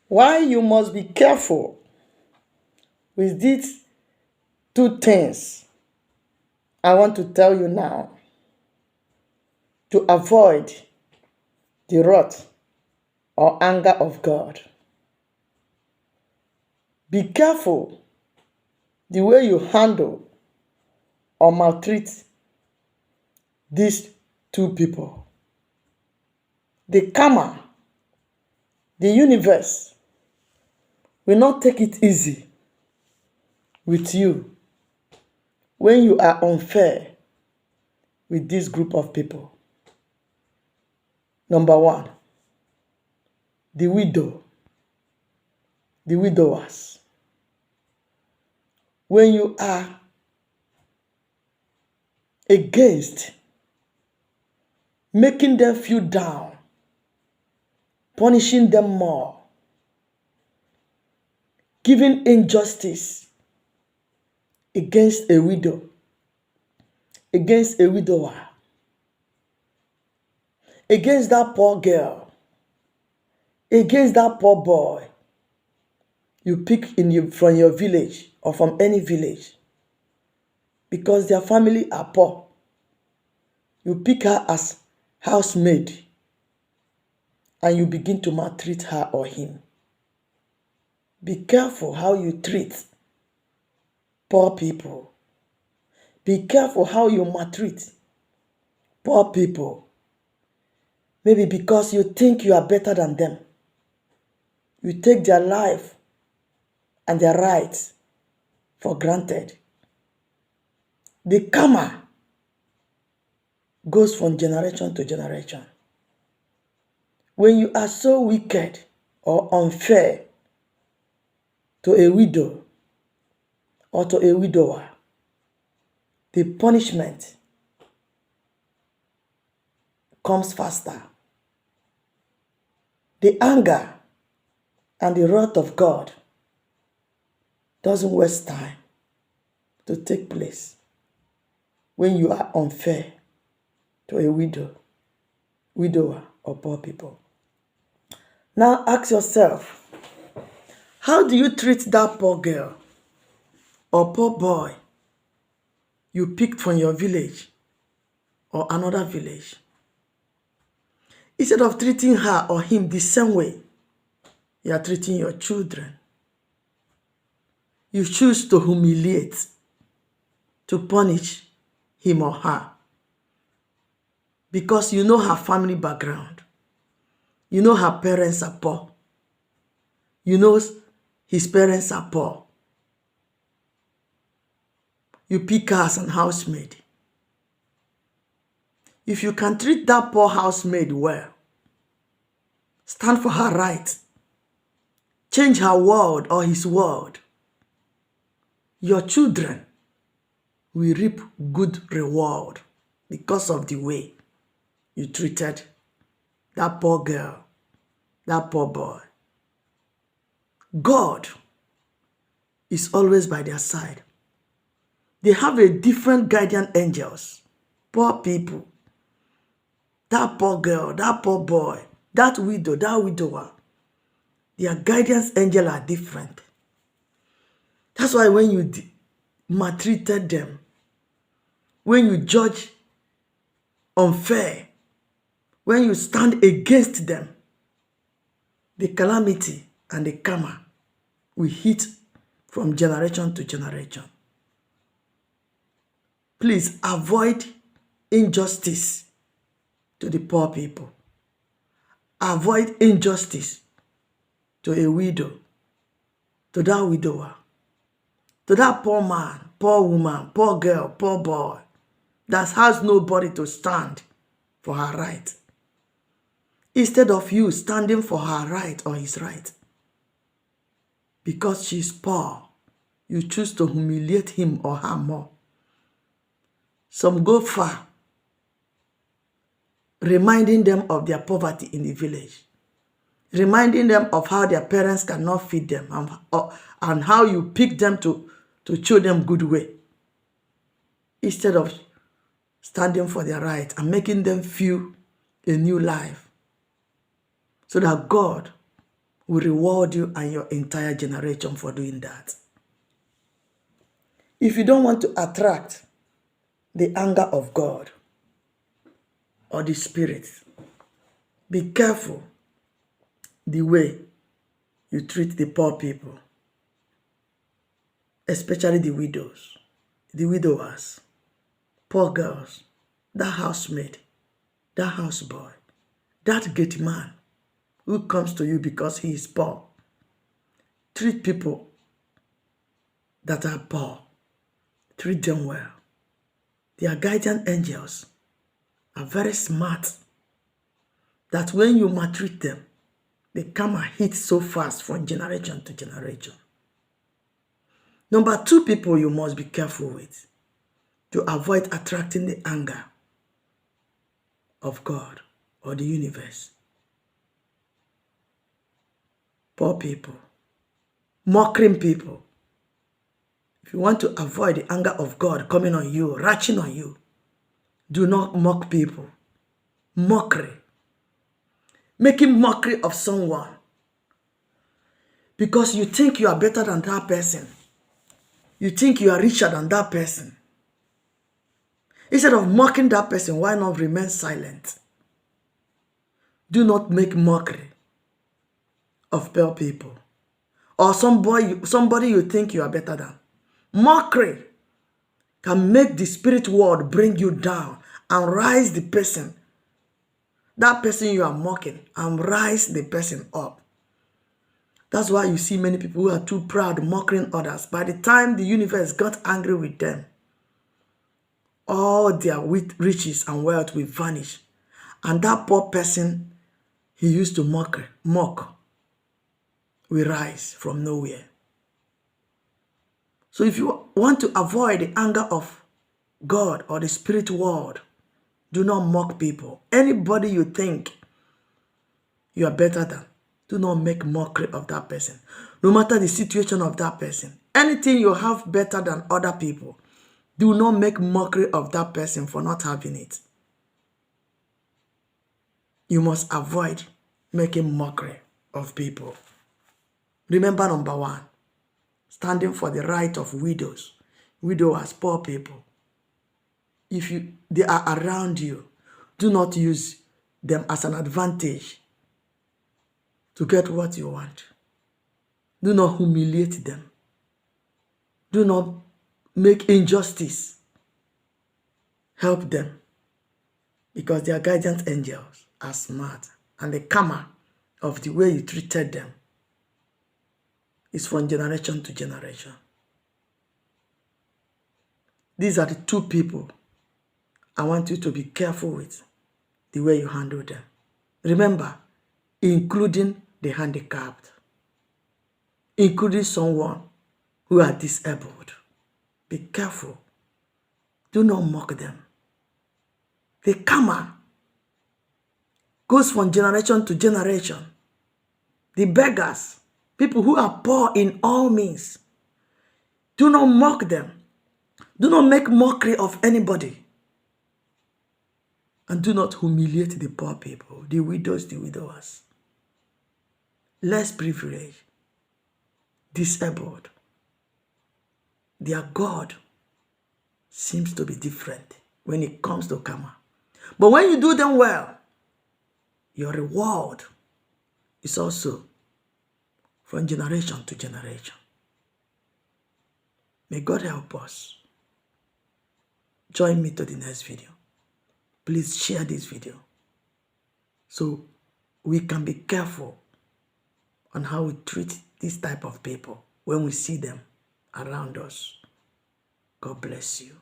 Why you must be careful with these two things I want to tell you now to avoid the wrath or anger of God. Be careful the way you handle or maltreat these two people. The karma, the universe will not take it easy with you when you are unfair with this group of people. Number one, the widow, the widowers. When you are against making them feel down, punishing them more, giving injustice against a widow, against a widower, against that poor girl, against that poor boy you pick from your village or from any village because their family are poor. You pick her as housemaid and you begin to maltreat her or him. Be careful how you treat poor people. Be careful how you maltreat poor people. Maybe because you think you are better than them. You take their life and their rights for granted. The karma goes from generation to generation. When you are so wicked or unfair to a widow or to a widower, the punishment comes faster. The anger and the wrath of God doesn't waste time to take place when you are unfair to a widower, or poor people. Now ask yourself, how do you treat that poor girl or poor boy you picked from your village or another village? Instead of treating her or him the same way you are treating your children, you choose to humiliate, to punish him or her because you know her family background. You know her parents are poor. You know his parents are poor. You pick her as an housemaid. If you can treat that poor housemaid well, stand for her right, change her world or his world, your children will reap good reward because of the way you treated that poor girl, that poor boy. God is always by their side. They have a different guardian angels. Poor people, that poor girl, that poor boy, that widow, that widower, their guardian angels are different. That's why when you maltreated them, when you judge unfair, when you stand against them, the calamity and the karma will hit from generation to generation. Please avoid injustice to the poor people. Avoid injustice to a widow, to that widower, to that poor man, poor woman, poor girl, poor boy that has nobody to stand for her right. Instead of you standing for her right or his right, because she's poor, you choose to humiliate him or her more. Some go far, reminding them of their poverty in the village, reminding them of how their parents cannot feed them and how you pick them to show them good way, instead of standing for their right and making them feel a new life so that God will reward you and your entire generation for doing that. If you don't want to attract the anger of God or the Spirit, be careful the way you treat the poor people, especially the widows, the widowers, poor girls, that housemaid, that houseboy, that gate man who comes to you because he is poor. Treat people that are poor. Treat them well. Their guardian angels are very smart that when you maltreat them, they come and hit so fast from generation to generation. Number 2 people you must be careful with to avoid attracting the anger of God or the universe. Poor people, mocking people. If you want to avoid the anger of God coming on you, ratching on you, do not mock people. Mockery. Making mockery of someone because you think you are better than that person. You think you are richer than that person. Instead of mocking that person, why not remain silent? Do not make mockery of poor people or somebody you think you are better than. Mockery can make the spirit world bring you down and rise the person, that person you are mocking, and rise the person up. That's why you see many people who are too proud mocking others. By the time the universe got angry with them, all their riches and wealth will vanish. And that poor person he used to mock will rise from nowhere. So if you want to avoid the anger of God or the spirit world, do not mock people. Anybody you think you are better than, do not make mockery of that person. No matter the situation of that person. Anything you have better than other people, do not make mockery of that person for not having it. You must avoid making mockery of people. Remember number 1, standing for the right of widows, widowers, poor people. If they are around you, do not use them as an advantage to get what you want. Do not humiliate them. Do not make injustice. Help them because their guidance angels are smart and the karma of the way you treated them is from generation to generation. These are the 2 people I want you to be careful with the way you handle them. Remember, including the handicapped, including someone who are disabled. Be careful. Do not mock them. The karma goes from generation to generation. The beggars, people who are poor in all means, do not mock them. Do not make mockery of anybody. And do not humiliate the poor people, the widows, the widowers. Less privileged, disabled. Their God seems to be different when it comes to karma. But when you do them well, your reward is also from generation to generation. May God help us. Join me to the next video. Please share this video so we can be careful on how we treat this type of people when we see them around us. God bless you.